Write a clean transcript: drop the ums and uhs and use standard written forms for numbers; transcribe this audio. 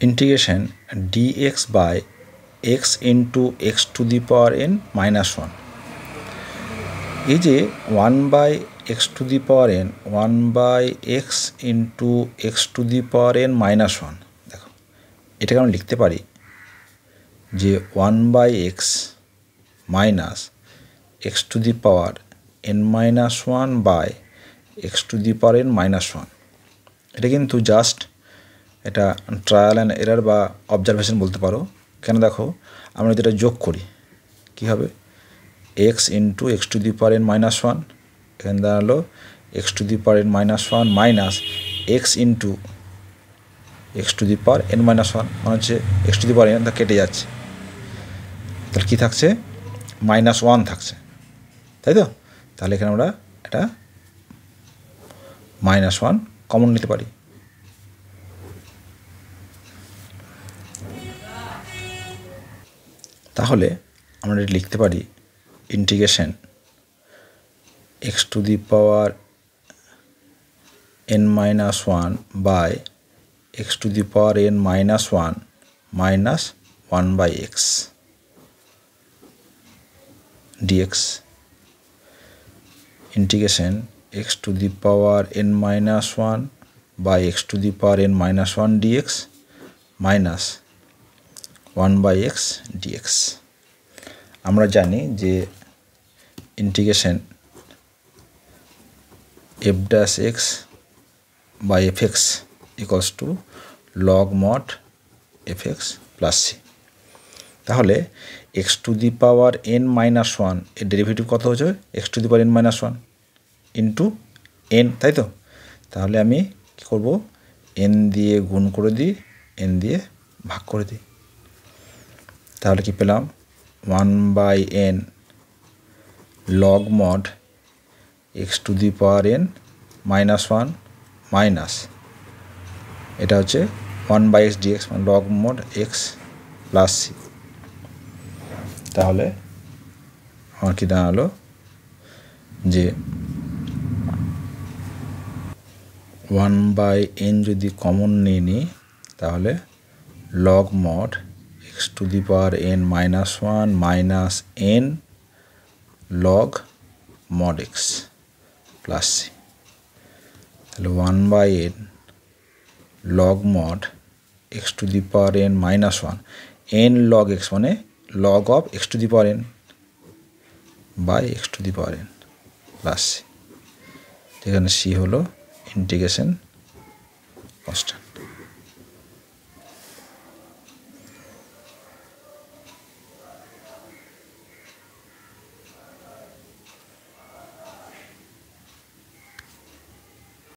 Integration dx by x into x to the power n minus 1। এই যে 1 by x to the power n 1 by x into x to the power n minus 1, দেখো এটাকে আমরা লিখতে পারি যে 1 by x minus x to the power n minus 1 by x to the power n minus 1। এটা কিন্তু just এটা trial and error বা অবজারভেশন বলতে পারো। কেন দেখো আমরা যদি এটা যোগ করি কী হবে, x into x to the power n minus 1, এখানে দাঁড়ালো x to the power n minus 1 minus x into x to the power n minus 1, মানে হচ্ছে x to the power n তা কেটে যাচ্ছে, তাহলে কী থাকছে মাইনাস 1 থাকছে, তাই তো। তাহলে এখানে আমরা এটা মাইনাস 1 কমন নিতে পারি। তাহলে আমরা এটা লিখতে পারি integration x to the power n minus 1 by x to the power n minus 1 minus 1 by x dx, integration x to the power n minus 1 by x to the power n minus 1 dx minus 1 by x dx। আমরা জানি যে integration f dash x by f x equals to log mod f x plus C. তাহলে x to the power n minus 1 এর derivative কত হচ্ছে x to the power n minus 1 into n, তাই তো। তাহলে আমি কী করবো, n দিয়ে গুণ করে দিই, n দিয়ে ভাগ করে দিই, তাহলে কি পেলাম 1 by n log mod x to the power n minus 1 minus এটা হচ্ছে 1 বাই এক্স ডিএক্স, মানে log mod x plus C. তাহলে আমার কি দাঁড়ালো যে 1 বাই n যদি কমন নিয়ে নিই তাহলে log mod x to the power n minus 1 minus n log mod x plus C. তাহলে 1 by n log mod x to the power n minus 1 n log x মানে log of x to the power n by x to the power n plus C, যেখানে C হলো integration constant.